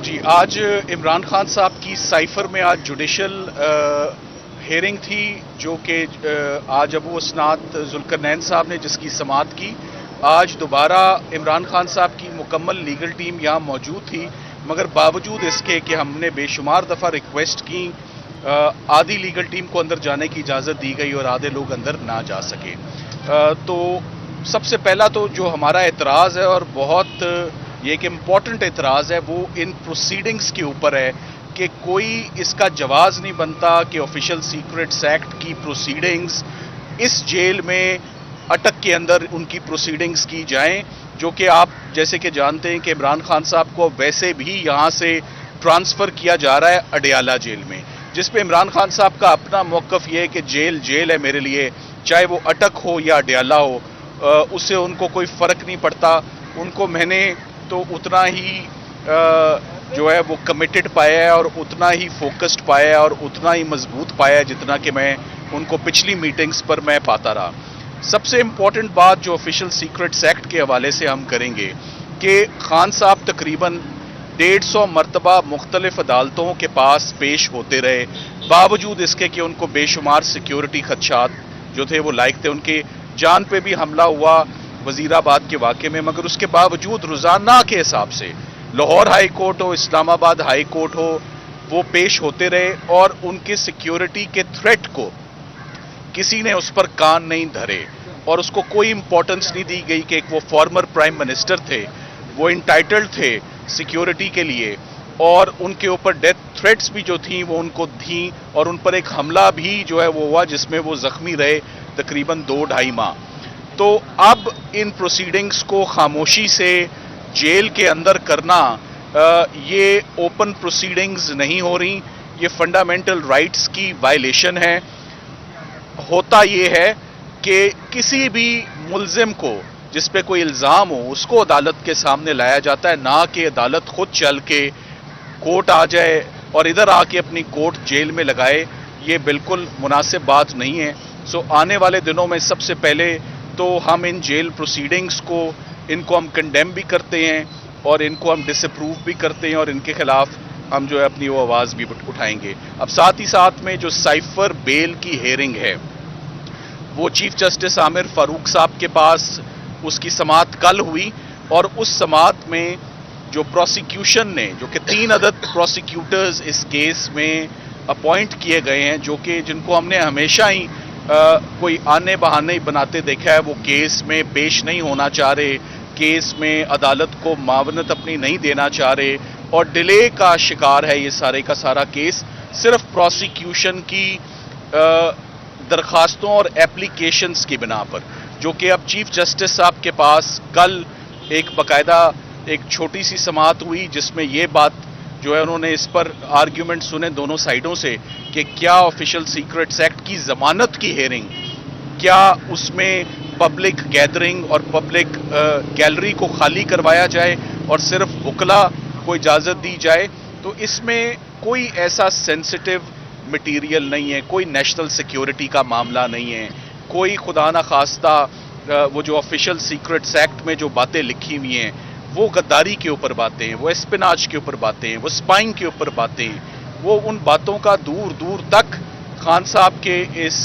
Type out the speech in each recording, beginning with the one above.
جی آج عمران خان صاحب کی سائفر میں آج جوڈیشل ہیئرنگ تھی جو کہ آج ابو اسناد ذوالقرنین صاحب نے جس کی سماعت کی. آج دوبارہ عمران خان صاحب کی مکمل لیگل ٹیم یہاں موجود تھی، مگر باوجود اس کے کہ ہم نے بے شمار دفعہ ریکویسٹ کی، آدھی لیگل ٹیم کو اندر جانے کی اجازت دی گئی اور آدھے لوگ اندر نہ جا سکے. تو سب سے پہلا تو جو ہمارا اعتراض ہے اور بہت یہ ایک امپورٹنٹ اعتراض ہے وہ ان پروسیڈنگز کے اوپر ہے کہ کوئی اس کا جواز نہیں بنتا کہ آفیشل سیکرٹس ایکٹ کی پروسیڈنگز اس جیل میں اٹک کے اندر ان کی پروسیڈنگز کی جائیں، جو کہ آپ جیسے کہ جانتے ہیں کہ عمران خان صاحب کو ویسے بھی یہاں سے ٹرانسفر کیا جا رہا ہے اڈیالہ جیل میں، جس پہ عمران خان صاحب کا اپنا موقف یہ ہے کہ جیل ہے میرے لیے، چاہے وہ اٹک ہو یا اڈیالہ ہو، اس سے ان کو کوئی فرق نہیں پڑتا. ان کو میں نے تو اتنا ہی جو ہے وہ کمیٹڈ پایا ہے اور اتنا ہی فوکسڈ پایا ہے اور اتنا ہی مضبوط پایا ہے جتنا کہ میں ان کو پچھلی میٹنگز پر میں پاتا رہا. سب سے امپورٹنٹ بات جو آفیشل سیکرٹس ایکٹ کے حوالے سے ہم کریں گے کہ خان صاحب تقریباً 150 مرتبہ مختلف عدالتوں کے پاس پیش ہوتے رہے، باوجود اس کے کہ ان کو بے شمار سیکیورٹی خدشات جو تھے وہ لائق تھے. ان کی جان پہ بھی حملہ ہوا وزیر آباد کے واقعے میں، مگر اس کے باوجود روزانہ کے حساب سے لاہور ہائی کورٹ ہو، اسلام آباد ہائی کورٹ ہو، وہ پیش ہوتے رہے اور ان کے سیکیورٹی کے تھریٹ کو کسی نے اس پر کان نہیں دھرے اور اس کو کوئی امپورٹنس نہیں دی گئی کہ وہ فارمر پرائم منسٹر تھے، وہ انٹائٹلڈ تھے سیکیورٹی کے لیے، اور ان کے اوپر ڈیتھ تھریٹس بھی جو تھیں وہ ان کو تھیں اور ان پر ایک حملہ بھی جو ہے وہ ہوا جس میں وہ زخمی رہے تقریباً 2-2.5 ماہ. تو اب ان پروسیڈنگز کو خاموشی سے جیل کے اندر کرنا، یہ اوپن پروسیڈنگز نہیں ہو رہی، یہ فنڈامنٹل رائٹس کی وائلیشن ہے. ہوتا یہ ہے کہ کسی بھی ملزم کو جس پہ کوئی الزام ہو اس کو عدالت کے سامنے لایا جاتا ہے، نہ کہ عدالت خود چل کے کورٹ آ جائے اور ادھر آ کے اپنی کورٹ جیل میں لگائے. یہ بالکل مناسب بات نہیں ہے. آنے والے دنوں میں سب سے پہلے تو ہم ان جیل پروسیڈنگز کو ان کو ہم کنڈیم بھی کرتے ہیں اور ان کو ہم ڈس اپروو بھی کرتے ہیں اور ان کے خلاف ہم جو ہے اپنی وہ آواز بھی اٹھائیں گے. اب ساتھ ہی ساتھ میں جو سائفر بیل کی ہیئرنگ ہے وہ چیف جسٹس عامر فاروق صاحب کے پاس اس کی سماعت کل ہوئی، اور اس سماعت میں جو پروسیکیوشن نے جو کہ 3 عدد پروسیکیوٹرز اس کیس میں اپوائنٹ کیے گئے ہیں، جو کہ جن کو ہم نے ہمیشہ ہی کوئی آنے بہانے بناتے دیکھا ہے، وہ کیس میں پیش نہیں ہونا چاہ رہے، کیس میں عدالت کو معاونت اپنی نہیں دینا چاہ رہے اور ڈیلے کا شکار ہے یہ سارے کا سارا کیس صرف پروسیکیوشن کی درخواستوں اور ایپلیکیشنز کی بنا پر، جو کہ اب چیف جسٹس صاحب کے پاس کل ایک باقاعدہ ایک چھوٹی سی سماعت ہوئی جس میں یہ بات جو ہے انہوں نے اس پر آرگیومنٹ سنے دونوں سائیڈوں سے کہ کیا آفیشل سیکرٹس ایکٹ کی ضمانت کی ہیئرنگ، کیا اس میں پبلک گیدرنگ اور پبلک گیلری کو خالی کروایا جائے اور صرف وکلا کو اجازت دی جائے. تو اس میں کوئی ایسا سینسٹیو مٹیریل نہیں ہے، کوئی نیشنل سیکیورٹی کا معاملہ نہیں ہے، کوئی خدا نخواستہ وہ جو آفیشل سیکرٹس ایکٹ میں جو باتیں لکھی ہوئی ہیں وہ غداری کے اوپر باتیں ہیں، وہ اسپناج کے اوپر باتیں ہیں، وہ سپائنگ کے اوپر باتیں ہیں، وہ ان باتوں کا دور دور تک خان صاحب کے اس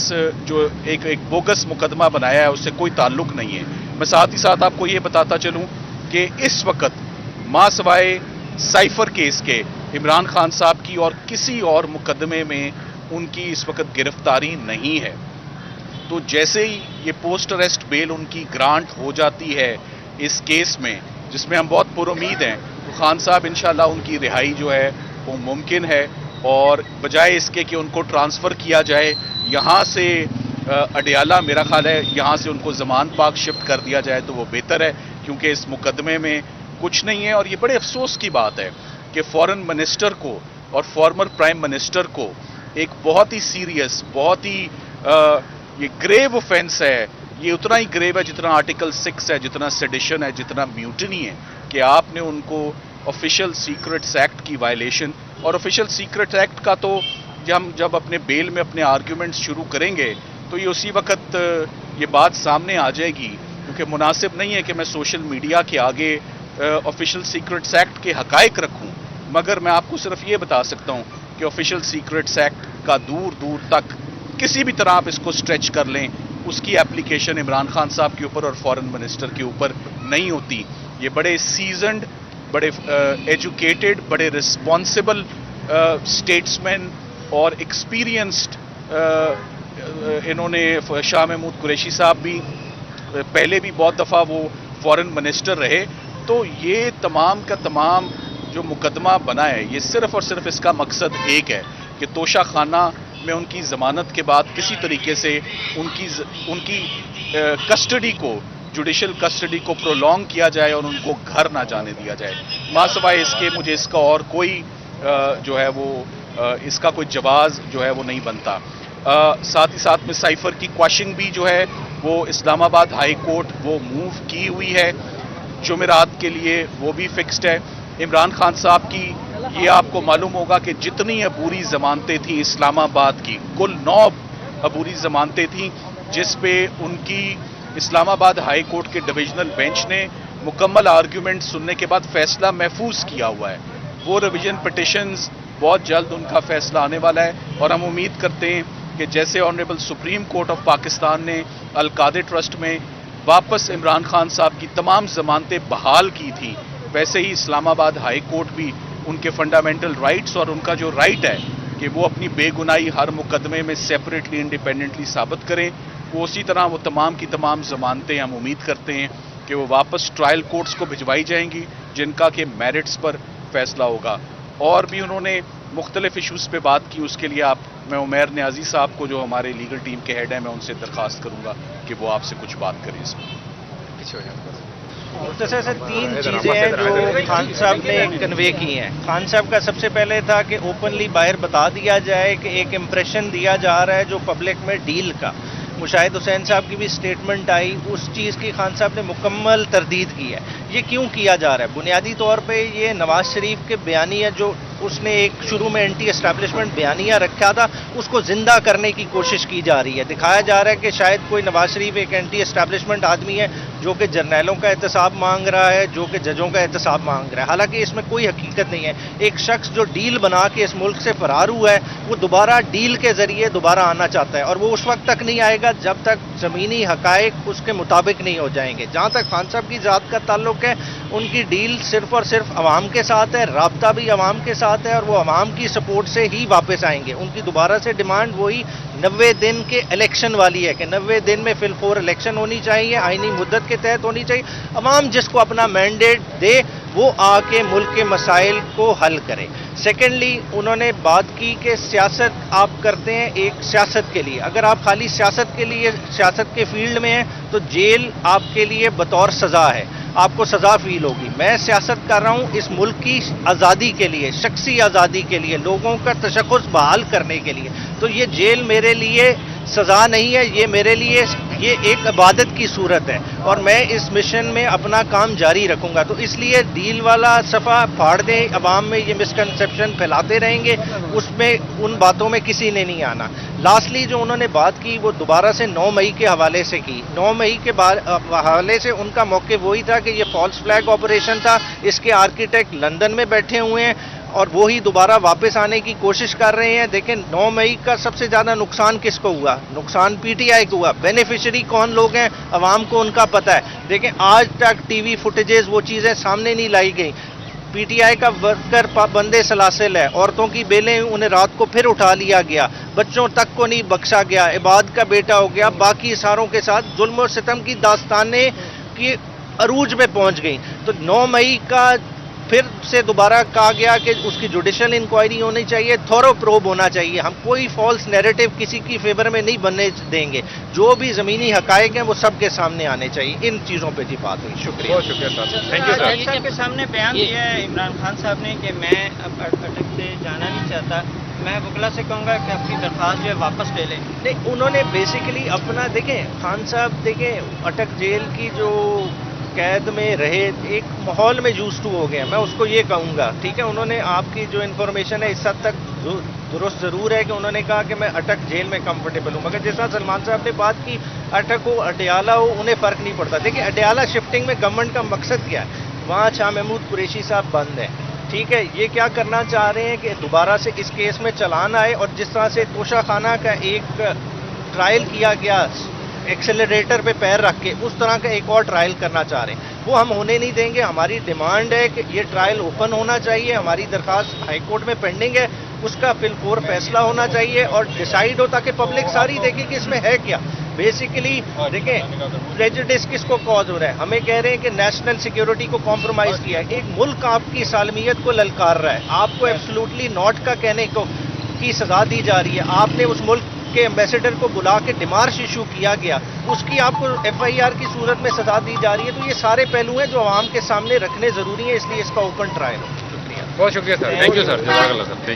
جو ایک بوگس مقدمہ بنایا ہے اس سے کوئی تعلق نہیں ہے. میں ساتھ ہی ساتھ آپ کو یہ بتاتا چلوں کہ اس وقت ماں سوائے سائفر کیس کے عمران خان صاحب کی اور کسی اور مقدمے میں ان کی اس وقت گرفتاری نہیں ہے. تو جیسے ہی یہ پوسٹ اریسٹ بیل ان کی گرانٹ ہو جاتی ہے اس کیس میں، جس میں ہم بہت پر امید ہیں، تو خان صاحب انشاءاللہ ان کی رہائی جو ہے وہ ممکن ہے، اور بجائے اس کے کہ ان کو ٹرانسفر کیا جائے یہاں سے اڈیالہ، میرا خیال ہے یہاں سے ان کو زمان پاک شفٹ کر دیا جائے تو وہ بہتر ہے، کیونکہ اس مقدمے میں کچھ نہیں ہے. اور یہ بڑے افسوس کی بات ہے کہ فورن منسٹر کو اور فارمر پرائم منسٹر کو ایک بہت ہی سیریس، بہت ہی یہ گریو اوفینس ہے، یہ اتنا ہی گریو ہے جتنا آرٹیکل 6 ہے، جتنا سیڈیشن ہے، جتنا میوٹنی ہے، کہ آپ نے ان کو آفیشل سیکرٹس ایکٹ کی وائلیشن. اور آفیشل سیکرٹ ایکٹ کا تو ہم جب اپنے بیل میں اپنے آرگیومنٹس شروع کریں گے تو یہ اسی وقت یہ بات سامنے آ جائے گی، کیونکہ مناسب نہیں ہے کہ میں سوشل میڈیا کے آگے آفیشل سیکرٹس ایکٹ کے حقائق رکھوں مگر میں آپ کو صرف یہ بتا سکتا ہوں کہ آفیشیل سیکرٹس ایکٹ کا دور دور تک کسی بھی طرح آپ اس کو اسٹریچ کر لیں، اس کی اپلیکیشن عمران خان صاحب کے اوپر اور فارن منسٹر کے اوپر نہیں ہوتی. یہ بڑے سیزنڈ، بڑے ایجوکیٹڈ، بڑے رسپانسبل اسٹیٹس مین اور ایکسپیرینسڈ انہوں نے شاہ محمود قریشی صاحب بھی پہلے بھی بہت دفعہ وہ فارن منسٹر رہے. تو یہ تمام کا تمام جو مقدمہ بنا ہے یہ صرف اور صرف اس کا مقصد ایک ہے کہ توشہ خانہ میں ان کی ضمانت کے بعد کسی طریقے سے ان کی کسٹڈی کو، جوڈیشل کسٹڈی کو پرولونگ کیا جائے اور ان کو گھر نہ جانے دیا جائے. ماں سوائے اس کے مجھے اس کا اور کوئی جو ہے وہ اس کا کوئی جواز جو ہے وہ نہیں بنتا. ساتھ ہی ساتھ میں سائفر کی کواشنگ بھی جو ہے وہ اسلام آباد ہائی کورٹ وہ موو کی ہوئی ہے جمعرات کے لیے، وہ بھی فکسڈ ہے. عمران خان صاحب کی یہ آپ کو معلوم ہوگا کہ جتنی عبوری ضمانتیں تھیں اسلام آباد کی، کل 9 عبوری ضمانتیں تھیں جس پہ ان کی اسلام آباد ہائی کورٹ کے ڈویژنل بینچ نے مکمل آرگیومنٹ سننے کے بعد فیصلہ محفوظ کیا ہوا ہے. وہ ریویژن پٹیشنز بہت جلد ان کا فیصلہ آنے والا ہے اور ہم امید کرتے ہیں کہ جیسے honourable supreme court of Pakistan نے القادر ٹرسٹ میں واپس عمران خان صاحب کی تمام ضمانتیں بحال کی تھیں، ویسے ہی اسلام آباد ہائی کورٹ بھی ان کے فنڈامنٹل رائٹس اور ان کا جو رائٹ ہے کہ وہ اپنی بے گناہی ہر مقدمے میں سیپریٹلی انڈیپینڈنٹلی ثابت کریں، وہ اسی طرح وہ تمام کی تمام ضمانتیں ہم امید کرتے ہیں کہ وہ واپس ٹرائل کورٹس کو بھجوائی جائیں گی جن کا کہ میرٹس پر فیصلہ ہوگا. اور بھی انہوں نے مختلف ایشوز پہ بات کی. اس کے لیے میں عمیر نیازی صاحب کو جو ہمارے لیگل ٹیم کے ہیڈ ہیں میں ان سے درخواست کروں گا کہ وہ آپ سے کچھ بات کریں اس میں. مختصر سے 3 چیزیں ہیں جو خان صاحب نے کنوے کی ہیں. خان صاحب کا سب سے پہلے تھا کہ اوپنلی باہر بتا دیا جائے کہ ایک امپریشن دیا جا رہا ہے جو پبلک میں ڈیل کا. مشاہد حسین صاحب کی بھی سٹیٹمنٹ آئی، اس چیز کی خان صاحب نے مکمل تردید کی ہے. یہ کیوں کیا جا رہا ہے؟ بنیادی طور پہ یہ نواز شریف کے بیانیہ جو اس نے ایک شروع میں اینٹی اسٹیبلشمنٹ بیانیہ رکھا تھا اس کو زندہ کرنے کی کوشش کی جا رہی ہے. دکھایا جا رہا ہے کہ شاید کوئی نواز شریف ایک اینٹی اسٹیبلشمنٹ آدمی ہے جو کہ جرنیلوں کا احتساب مانگ رہا ہے، جو کہ ججوں کا احتساب مانگ رہا ہے. حالانکہ اس میں کوئی حقیقت نہیں ہے. ایک شخص جو ڈیل بنا کے اس ملک سے فرار ہوا ہے وہ دوبارہ ڈیل کے ذریعے دوبارہ آنا چاہتا ہے، اور وہ اس وقت تک نہیں آئے گا جب تک زمینی حقائق اس کے مطابق نہیں ہو جائیں گے. جہاں تک خان صاحب کی ذات کا تعلق ہے، ان کی ڈیل صرف اور صرف عوام کے ساتھ ہے، رابطہ بھی عوام کے ساتھ ہے، اور وہ عوام کی سپورٹ سے ہی واپس آئیں گے. ان کی دوبارہ سے ڈیمانڈ وہی 90 دن کے الیکشن والی ہے کہ 90 دن میں فی الفور الیکشن ہونی چاہیے، آئینی مدت کے تحت ہونی چاہیے. عوام جس کو اپنا مینڈیٹ دے وہ آ کے ملک کے مسائل کو حل کرے. سیکنڈلی انہوں نے بات کی کہ سیاست آپ کرتے ہیں ایک سیاست کے لیے. اگر آپ خالی سیاست کے لیے سیاست کے فیلڈ میں ہیں تو جیل آپ کے لیے بطور سزا ہے، آپ کو سزا فیل ہوگی. میں سیاست کر رہا ہوں اس ملک کی آزادی کے لیے، شخصی آزادی کے لیے، لوگوں کا تشخص بحال کرنے کے لیے. تو یہ جیل میرے لیے سزا نہیں ہے، یہ میرے لیے یہ ایک عبادت کی صورت ہے، اور میں اس مشن میں اپنا کام جاری رکھوں گا. تو اس لیے ڈیل والا صفحہ پھاڑ دیں. عوام میں یہ مسکنسیپشن پھیلاتے رہیں گے، اس میں ان باتوں میں کسی نے نہیں آنا. لاسٹلی جو انہوں نے بات کی وہ دوبارہ سے 9 مئی کے حوالے سے کی. 9 مئی کے حوالے سے ان کا موقف وہی تھا کہ یہ فالس فلیگ آپریشن تھا، اس کے آرکیٹیکٹ لندن میں بیٹھے ہوئے ہیں اور وہی دوبارہ واپس آنے کی کوشش کر رہے ہیں. دیکھیں 9 مئی کا سب سے زیادہ نقصان کس کو ہوا؟ نقصان پی ٹی آئی کو ہوا. بینیفیشری کون لوگ ہیں؟ عوام کو ان کا پتہ ہے. دیکھیں آج تک ٹی وی فوٹیجز وہ چیزیں سامنے نہیں لائی گئیں. پی ٹی آئی کا ورکر پابندے سلاسل ہے، عورتوں کی بیلیں انہیں رات کو پھر اٹھا لیا گیا، بچوں تک کو نہیں بخشا گیا، عباد کا بیٹا ہو گیا، باقی ساروں کے ساتھ ظلم و ستم کی داستانیں کی عروج پہ پہنچ گئیں. تو 9 مئی کا پھر سے دوبارہ کہا گیا کہ اس کی جوڈیشل انکوائری ہونی چاہیے، تھورو پروب ہونا چاہیے. ہم کوئی فالس نیریٹو کسی کی فیور میں نہیں بننے دیں گے. جو بھی زمینی حقائق ہیں وہ سب کے سامنے آنے چاہیے. ان چیزوں پہ جی بات ہوئی. شکریہ. بہت شکریہ صاحب. Thank you sir. صاحب کے سامنے بیان دیا ہے عمران خان صاحب نے کہ میں اب اٹک سے جانا نہیں چاہتا. میں وکلا سے کہوں گا کہ اپنی درخواست جو ہے واپس لے لیں. نہیں، انہوں نے بیسیکلی اپنا دیکھیں خان صاحب دیکھیں اٹک جیل کی جو قید میں رہے ایک ماحول میں یوز ٹو ہو گئے. میں اس کو یہ کہوں گا ٹھیک ہے. انہوں نے آپ کی جو انفارمیشن ہے اس حد تک درست ضرور ہے کہ انہوں نے کہا کہ میں اٹک جیل میں کمفرٹیبل ہوں، مگر جیسا سلمان صاحب نے بات کی اٹک ہو اڈیالہ ہو انہیں فرق نہیں پڑتا. دیکھیں اڈیالہ شفٹنگ میں گورنمنٹ کا مقصد کیا ہے؟ وہاں شاہ محمود قریشی صاحب بند ہیں، ٹھیک ہے، یہ کیا کرنا چاہ رہے ہیں کہ دوبارہ سے اس کیس میں چلان آئے، اور جس طرح سے توشہ خانہ کا ایک ٹرائل کیا گیا ایکسیلریٹر پہ پیر رکھ کے، اس طرح کا ایک اور ٹرائل کرنا چاہ رہے ہیں، وہ ہم ہونے نہیں دیں گے. ہماری ڈیمانڈ ہے کہ یہ ٹرائل اوپن ہونا چاہیے. ہماری درخواست ہائی کورٹ میں پینڈنگ ہے، اس کا فی الفور فیصلہ ہونا چاہیے اور ڈیسائیڈ ہو، تاکہ پبلک ساری دیکھے کہ اس میں ہے کیا. بیسیکلی دیکھیں پریجوڈس کس کو کاز ہو رہا ہے. ہمیں کہہ رہے ہیں کہ نیشنل سیکیورٹی کو کمپرومائز کیا ہے. ایک ملک آپ کی سالمیت کو للکار رہا ہے، آپ کو ایبسلوٹلی ناٹ کا کہنے کو کی سزا دی جا رہی ہے. آپ نے اس ملک کے ایمبیسڈر کو بلا کے ڈیمارش ایشو کیا گیا، اس کی آپ کو ایف آئی آر کی صورت میں سزا دی جا رہی ہے. تو یہ سارے پہلو ہیں جو عوام کے سامنے رکھنے ضروری ہیں، اس لیے اس کا اوپن ٹرائل ہو. شکریہ. بہت شکریہ سر. Thank you sir. جزاک اللہ سر. Thank you.